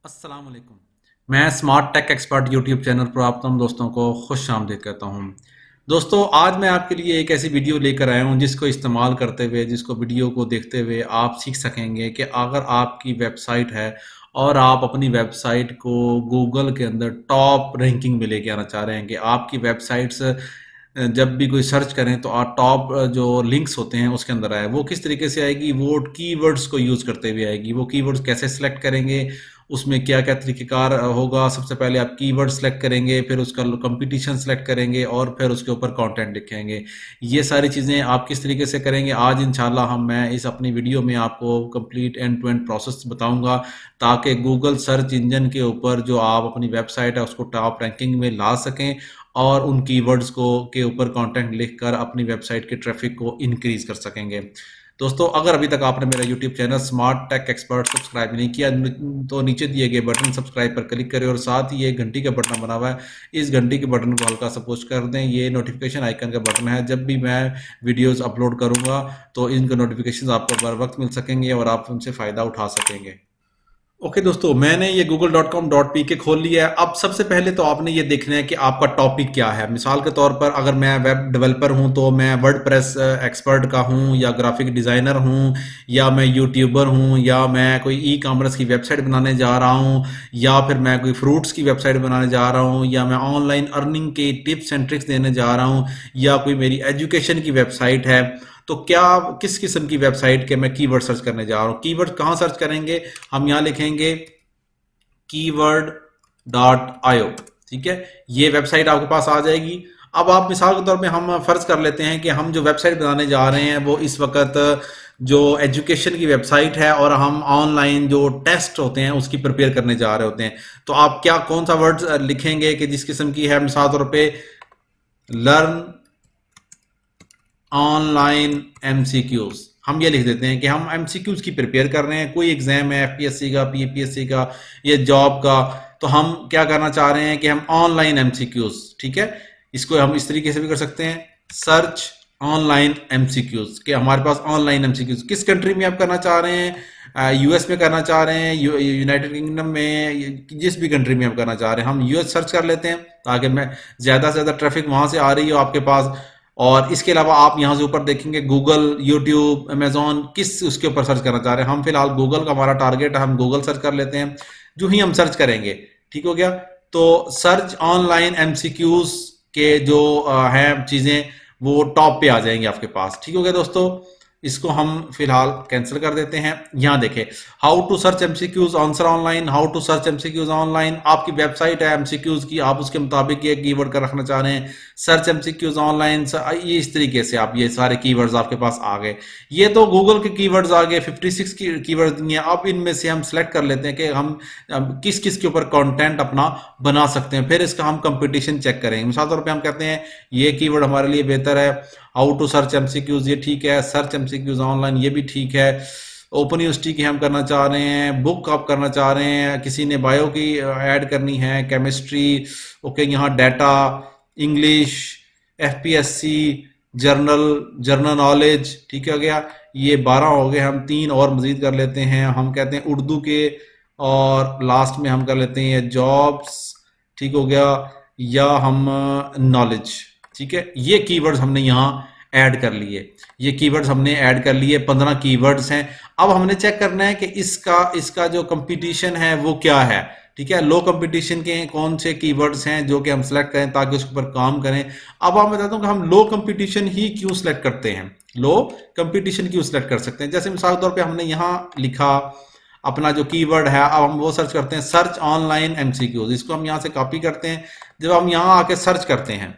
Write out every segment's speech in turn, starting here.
अस्सलाम वालेकुम। मैं smart tech expert YouTube channel पर आप तमाम दोस्तों को खुश आमदीद कहता हूँ। दोस्तों, आज मैं आपके लिए एक ऐसी वीडियो लेकर आया हूँ जिसको इस्तेमाल करते हुए, जिसको वीडियो को देखते हुए आप सीख सकेंगे कि अगर आपकी वेबसाइट है और आप अपनी वेबसाइट को गूगल के अंदर टॉप रैंकिंग में लेके आना चाह रहे हैं कि आपकी वेबसाइट्स जब भी कोई सर्च करें तो आप टॉप जो लिंक्स होते हैं उसके अंदर आए, वो किस तरीके से आएगी, वो कीवर्ड्स को यूज़ करते हुए आएगी। वो कीवर्ड्स कैसे सिलेक्ट करेंगे, उसमें क्या क्या तरीक़ेकार होगा। सबसे पहले आप कीवर्ड सेलेक्ट करेंगे, फिर उसका कंपटीशन सेलेक्ट करेंगे और फिर उसके ऊपर कंटेंट लिखेंगे। ये सारी चीज़ें आप किस तरीके से करेंगे, आज इंशाल्लाह मैं इस अपनी वीडियो में आपको complete end to end process बताऊंगा, ताकि गूगल सर्च इंजन के ऊपर जो आप अपनी वेबसाइट है उसको टॉप रैंकिंग में ला सकें और उन कीवर्ड्स को के ऊपर कंटेंट लिखकर अपनी वेबसाइट के ट्रैफिक को इंक्रीज कर सकेंगे। दोस्तों, अगर अभी तक आपने मेरा YouTube channel smart tech expert subscribe नहीं किया तो नीचे दिए गए बटन सब्सक्राइब पर क्लिक करें और साथ ही ये घंटी का बटन बना हुआ है, इस घंटी के बटन को हल्का सा पुश कर दें। ये नोटिफिकेशन आइकन का बटन है, जब भी मैं वीडियोस अपलोड करूंगा तो इनके नोटिफिकेशन आपको बर वक्त मिल सकेंगे और आप उनसे फ़ायदा उठा सकेंगे। ओके दोस्तों, मैंने ये google.com.pk खोल लिया है। अब सबसे पहले तो आपने ये देखना है कि आपका टॉपिक क्या है। मिसाल के तौर पर अगर मैं वेब डेवलपर हूं तो मैं वर्डप्रेस एक्सपर्ट का हूं, या ग्राफिक डिज़ाइनर हूं, या मैं यूट्यूबर हूं, या मैं कोई ई कॉमर्स की वेबसाइट बनाने जा रहा हूं, या फिर मैं कोई फ्रूट्स की वेबसाइट बनाने जा रहा हूं, या मैं ऑनलाइन अर्निंग के टिप्स एंड ट्रिक्स देने जा रहा हूं, या कोई मेरी एजुकेशन की वेबसाइट है। तो क्या किस किस्म की वेबसाइट के मैं कीवर्ड सर्च करने जा रहा हूँ। कीवर्ड कहाँ सर्च करेंगे, हम यहाँ लिखेंगे keyword.io। ठीक है, ये वेबसाइट आपके पास आ जाएगी। अब आप मिसाल के तौर पे हम फर्ज कर लेते हैं कि हम जो वेबसाइट बनाने जा रहे हैं वो इस वक्त जो एजुकेशन की वेबसाइट है और हम ऑनलाइन जो टेस्ट होते हैं उसकी प्रिपेयर करने जा रहे होते हैं। तो आप क्या कौन सा वर्ड लिखेंगे कि जिस किस्म की है, मिसाल तौर पे लर्न ऑनलाइन एमसीक्यूज, हम ये लिख देते हैं कि हम एमसीक्यूज की प्रिपेयर कर रहे हैं। कोई एग्जाम है एफपीएससी का, पीपीएससी का, या जॉब का, तो हम क्या करना चाह रहे हैं कि हम ऑनलाइन एमसीक्यूज, ठीक है, इसको हम इस तरीके से भी कर सकते हैं, सर्च ऑनलाइन एमसीक्यूज, कि हमारे पास ऑनलाइन एमसीक्यूज किस कंट्री में आप करना चाह रहे हैं, यूएस में करना चाह रहे हैं, यूनाइटेड किंगडम में, जिस भी कंट्री में आप करना चाह रहे हैं। हम यूएस सर्च कर लेते हैं ताकि मैं ज़्यादा से ज़्यादा ट्रैफिक वहां से आ रही हो आपके पास। और इसके अलावा आप यहाँ से ऊपर देखेंगे गूगल, यूट्यूब, अमेजोन, किस उसके ऊपर सर्च करना चाह रहे हैं। हम फिलहाल गूगल का हमारा टारगेट है, हम गूगल सर्च कर लेते हैं। जो ही हम सर्च करेंगे, ठीक हो गया, तो सर्च ऑनलाइन एमसीक्यूज के जो हैं चीजें वो टॉप पे आ जाएंगे आपके पास। ठीक हो गया दोस्तों, इसको हम फिलहाल कैंसिल कर देते हैं। यहां देखें, how to search MCQs answer online, how to search MCQs online. आपकी वेबसाइट है एमसीक्यूज की, आप उसके मुताबिक ये कीवर्ड का रखना चाह रहे हैं, सर्च एमसीक्यूज ऑनलाइन। ये इस तरीके से आप ये सारे कीवर्ड्स आपके पास आ गए। ये तो गूगल के कीवर्ड्स आ गए, 56 की कीवर्ड्स दिए। अब इनमें से हम सेलेक्ट कर लेते हैं कि हम किस किस के ऊपर कंटेंट अपना बना सकते हैं, फिर इसका हम कंपटीशन चेक करेंगे। मिसाल तौर पे हम कहते हैं ये कीवर्ड हमारे लिए बेहतर है, हाउ टू सर्च एमसीक्यूज, ये ठीक है, सर्च एमसीक्यूज ऑनलाइन, ये भी ठीक है। ओपन यूनिवर्सिटी की हम करना चाह रहे हैं, बुक आप करना चाह रहे हैं, किसी ने बायो की ऐड करनी है, केमिस्ट्री, ओके, यहाँ data, English, FPSC, journal, general knowledge, ठीक है गया। ये 12 हो गए, हम 3 और मजीद कर लेते हैं। हम कहते हैं उर्दू के, और लास्ट में हम कर लेते हैं जॉब्स, ठीक हो गया, या हम नॉलेज। ठीक है, ये कीवर्ड्स हमने यहाँ ऐड कर लिए। ये कीवर्ड्स हमने ऐड कर लिए, 15 कीवर्ड्स हैं। अब हमने चेक करना है कि इसका जो कंपटीशन है वो क्या है। ठीक है, लो कंपटीशन के कौन से कीवर्ड्स हैं जो कि हम सेलेक्ट करें ताकि उसके ऊपर काम करें। अब आप बताता हूं कि हम लो कंपटीशन ही क्यों सेलेक्ट करते हैं, लो कंपटीशन क्यों सेलेक्ट कर सकते हैं। जैसे मिसाल के तौर पे हमने यहाँ लिखा अपना जो कीवर्ड है, अब हम वो सर्च करते हैं, सर्च ऑनलाइन एमसीक्यूज। इसको हम यहाँ से कॉपी करते हैं, जब हम यहाँ आके सर्च करते हैं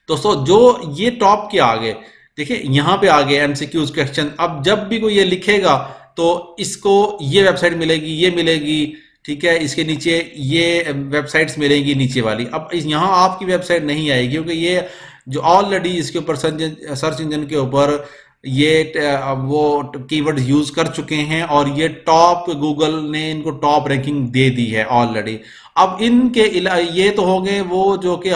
दोस्तों, जो ये टॉप के आगे देखिए यहाँ पे आ गए एमसीक्यूज क्वेश्चन। अब जब भी कोई ये लिखेगा तो इसको ये वेबसाइट मिलेगी, ये मिलेगी, ठीक है, इसके नीचे ये वेबसाइट्स मिलेंगी नीचे वाली। अब यहाँ आपकी वेबसाइट नहीं आएगी क्योंकि ये जो ऑलरेडी इसके ऊपर सर्च इंजन के ऊपर ये वो कीवर्ड यूज कर चुके हैं और ये टॉप, गूगल ने इनको टॉप रैंकिंग दे दी है ऑलरेडी। अब इनके ये तो हो गए वो जो कि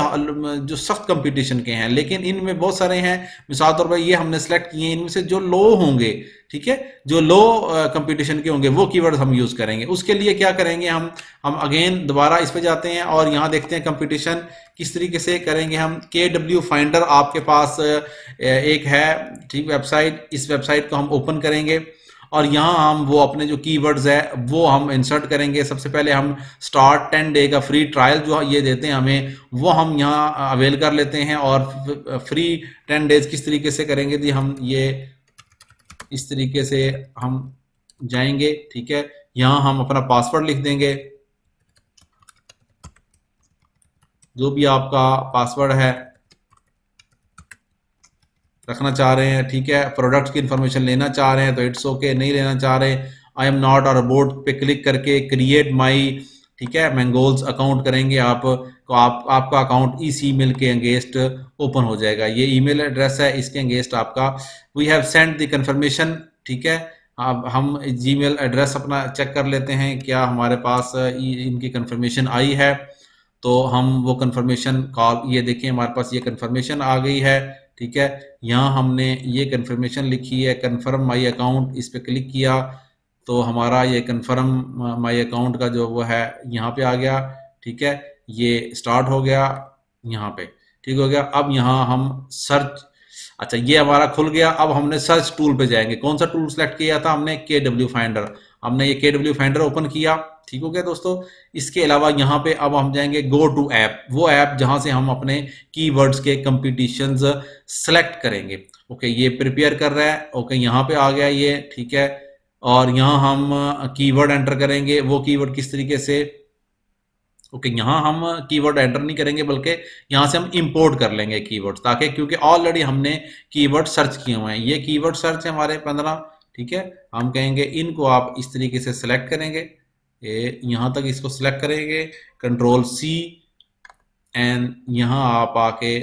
जो सख्त कंपटीशन के हैं, लेकिन इनमें बहुत सारे हैं। मिसाल तौर पर ये हमने सेलेक्ट किए, इनमें से जो लो होंगे, ठीक है, जो लो कंपटीशन के होंगे वो कीवर्ड्स हम यूज करेंगे। उसके लिए क्या करेंगे, हम अगेन दोबारा इस पे जाते हैं और यहाँ देखते हैं कंपटीशन किस तरीके से करेंगे। हम KW फाइंडर आपके पास एक है, ठीक, वेबसाइट, इस वेबसाइट को हम ओपन करेंगे और यहाँ हम वो अपने जो कीवर्ड्स है वो हम इंसर्ट करेंगे। सबसे पहले हम स्टार्ट 10 डे का फ्री ट्रायल जो ये देते हैं हमें, वो हम यहाँ अवेल कर लेते हैं। और फ्री 10 डेज किस तरीके से करेंगे जी, हम ये इस तरीके से हम जाएंगे, ठीक है, यहाँ हम अपना पासवर्ड लिख देंगे, जो भी आपका पासवर्ड है रखना चाह रहे हैं, ठीक है। प्रोडक्ट की इंफॉर्मेशन लेना चाह रहे हैं तो इट्स ओके, नहीं लेना चाह रहे आई एम नॉट और अबाउट पे क्लिक करके क्रिएट माई, ठीक है, मैंगोल्स अकाउंट करेंगे आप तो आपका अकाउंट इस ईमेल के अगेंस्ट ओपन हो जाएगा। ये ईमेल एड्रेस है, इसके अगेंस्ट आपका we have send the confirmation, ठीक है। अब हम जीमेल एड्रेस अपना चेक कर लेते हैं क्या हमारे पास इनकी कंफर्मेशन आई है। तो हम वो कंफर्मेशन कॉल, ये देखिए हमारे पास ये कंफर्मेशन आ गई है, ठीक है। यहाँ हमने ये कंफर्मेशन लिखी है, कंफर्म माई अकाउंट, इस पे क्लिक किया तो हमारा ये कंफर्म माई अकाउंट का जो वो है यहाँ पे आ गया, ठीक है। ये स्टार्ट हो गया यहाँ पे, ठीक हो गया। अब यहाँ हम सर्च, अच्छा ये हमारा खुल गया। अब हमने सर्च टूल पे जाएंगे। कौन सा टूल सेलेक्ट किया था हमने, KW फाइंडर। हमने ये KW फाइंडर ओपन किया, ठीक हो गया दोस्तों। इसके अलावा यहाँ पे अब हम जाएंगे गो टू ऐप, वो ऐप जहां से हम अपने कीवर्ड्स के कंपटीशंस सेलेक्ट करेंगे। ओके, ये प्रिपेयर कर रहा है, ओके यहाँ पे आ गया ये, ठीक है। और यहाँ हम कीवर्ड एंटर करेंगे, वो कीवर्ड किस तरीके से, ओके यहाँ हम कीवर्ड एंटर नहीं करेंगे बल्कि यहाँ से हम इंपोर्ट कर लेंगे कीवर्ड्स, ताकि क्योंकि ऑलरेडी हमने कीवर्ड सर्च किए हुए हैं। ये कीवर्ड सर्च है हमारे 15, ठीक है। हम कहेंगे इनको आप इस तरीके से सिलेक्ट करेंगे, ये यहाँ तक इसको सिलेक्ट करेंगे, Ctrl+C एंड यहाँ आप आके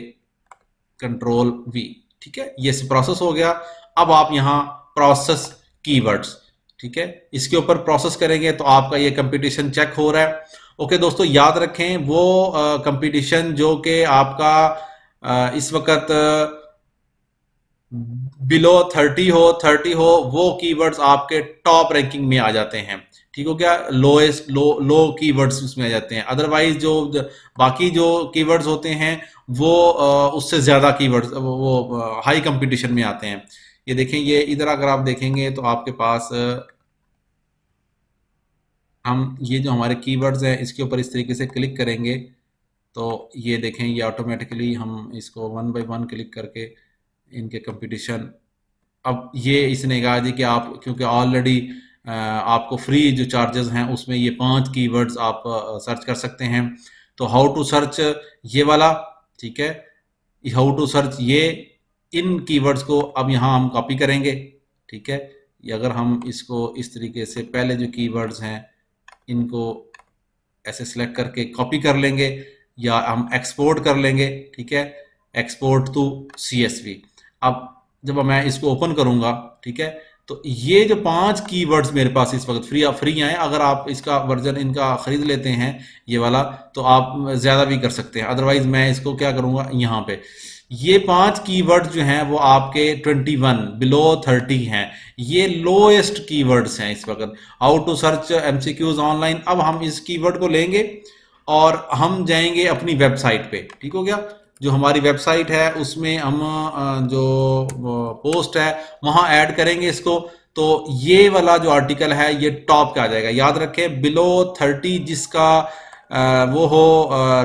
Ctrl+V, ठीक है। ये प्रोसेस हो गया। अब आप यहाँ प्रोसेस कीवर्ड्स, ठीक है, इसके ऊपर प्रोसेस करेंगे तो आपका ये कंपटीशन चेक हो रहा है। ओके दोस्तों, याद रखें वो कंपटीशन जो कि आपका इस वक्त बिलो 30 हो वो कीवर्ड्स आपके टॉप रैंकिंग में आ जाते हैं, ठीक हो गया। लोएस्ट लो कीवर्ड्स उसमें आ जाते हैं। अदरवाइज जो बाकी जो कीवर्ड्स होते हैं वो उससे ज्यादा कीवर्ड्स वो हाई कंपटीशन में आते हैं। ये देखें, ये इधर अगर आप देखेंगे तो आपके पास हम ये जो हमारे कीवर्ड्स हैं इसके ऊपर इस तरीके से क्लिक करेंगे तो ये देखें, ये ऑटोमेटिकली हम इसको 1 बाय 1 क्लिक करके इनके कंपटीशन, अब ये इसने कहा जी कि आप क्योंकि ऑलरेडी आपको फ्री जो चार्जेस हैं उसमें ये 5 कीवर्ड्स आप सर्च कर सकते हैं। तो हाउ टू सर्च ये वाला, ठीक है, हाउ टू सर्च ये इन कीवर्ड्स को अब यहाँ हम कॉपी करेंगे, ठीक है। अगर हम इसको इस तरीके से पहले जो कीवर्ड्स हैं इनको ऐसे सिलेक्ट करके कॉपी कर लेंगे या हम एक्सपोर्ट कर लेंगे, ठीक है, एक्सपोर्ट टू CSV। अब जब मैं इसको ओपन करूंगा, ठीक है, तो ये जो 5 कीवर्ड्स मेरे पास इस वक्त फ्री आए, अगर आप इसका वर्जन इनका खरीद लेते हैं ये वाला तो आप ज्यादा भी कर सकते हैं। अदरवाइज मैं इसको क्या करूंगा, यहाँ पे ये 5 कीवर्ड जो हैं वो आपके 21 बिलो 30 हैं, ये लोएस्ट कीवर्ड्स हैं इस वक्त। How to search MCQs online, अब हम इस कीवर्ड को लेंगे और हम जाएंगे अपनी वेबसाइट पे, ठीक हो गया। जो हमारी वेबसाइट है उसमें हम जो पोस्ट है वहां ऐड करेंगे इसको। तो ये वाला जो आर्टिकल है ये टॉप पे आ जाएगा। याद रखें बिलो 30 जिसका वो हो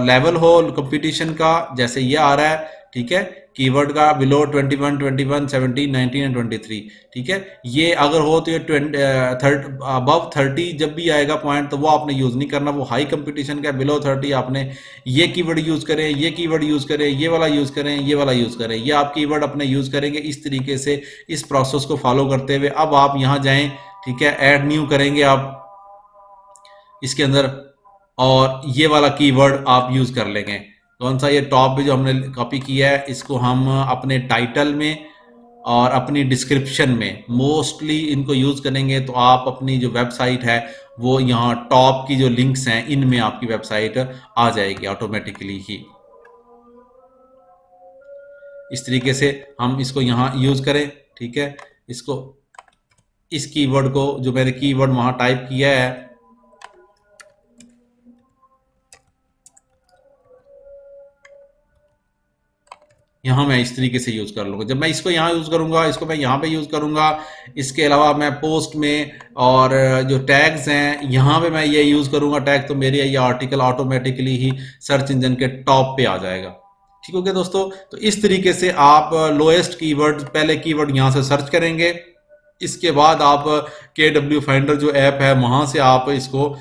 लेवल हो कंपटीशन का, जैसे ये आ रहा है, ठीक है, कीवर्ड का बिलो 21, 17, 19 एंड 23, ठीक है। ये अगर हो तो ये अबव 30 जब भी आएगा पॉइंट तो वो आपने यूज नहीं करना, वो हाई कंपटीशन का। बिलो 30 आपने ये कीवर्ड यूज करें, ये कीवर्ड यूज करें, ये वाला यूज करें, ये वाला यूज करें, ये आप कीवर्ड अपने यूज करेंगे इस तरीके से, इस प्रोसेस को फॉलो करते हुए। अब आप यहां जाएं, ठीक है, ऐड न्यू करेंगे आप इसके अंदर और ये वाला कीवर्ड आप यूज कर लेंगे। कौन सा, ये टॉप पे जो हमने कॉपी किया है इसको हम अपने टाइटल में और अपनी डिस्क्रिप्शन में मोस्टली इनको यूज करेंगे। तो आप अपनी जो वेबसाइट है वो यहाँ टॉप की जो लिंक्स हैं इनमें आपकी वेबसाइट आ जाएगी ऑटोमेटिकली ही। इस तरीके से हम इसको यहाँ यूज करें, ठीक है। इसको इस कीवर्ड को, जो मैंने कीवर्ड वहां टाइप किया है, यहाँ मैं इस तरीके से यूज कर लूंगा। जब मैं इसको यहाँ यूज करूंगा, इसको मैं यहाँ पे यूज करूंगा। इसके अलावा मैं पोस्ट में और जो टैग्स हैं यहाँ पे मैं ये यूज करूंगा टैग, तो मेरे ये आर्टिकल ऑटोमेटिकली ही सर्च इंजन के टॉप पे आ जाएगा। ठीक हो गया दोस्तों। तो इस तरीके से आप लोएस्ट कीवर्ड, पहले कीवर्ड यहाँ से सर्च करेंगे, इसके बाद आप KW फाइंडर जो ऐप है वहां से आप इसको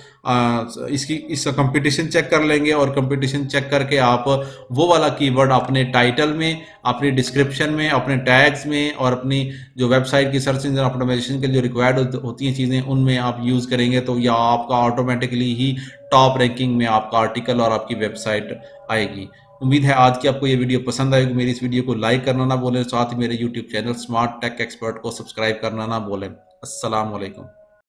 इसका कंपटीशन चेक कर लेंगे, और कंपटीशन चेक करके आप वो वाला कीवर्ड अपने टाइटल में, अपनी डिस्क्रिप्शन में, अपने टैग्स में, और अपनी जो वेबसाइट की सर्च इंजन ऑप्टिमाइजेशन के लिए जो रिक्वायर्ड होती हैं चीज़ें, उनमें आप यूज़ करेंगे तो यह आपका ऑटोमेटिकली ही टॉप रैंकिंग में आपका आर्टिकल और आपकी वेबसाइट आएगी। उम्मीद है आज की आपको ये वीडियो पसंद आएगी। मेरी इस वीडियो को लाइक करना ना भूलें, साथ ही मेरे YouTube channel smart tech expert को सब्सक्राइब करना ना भूलें। अस्सलाम वालेकुम।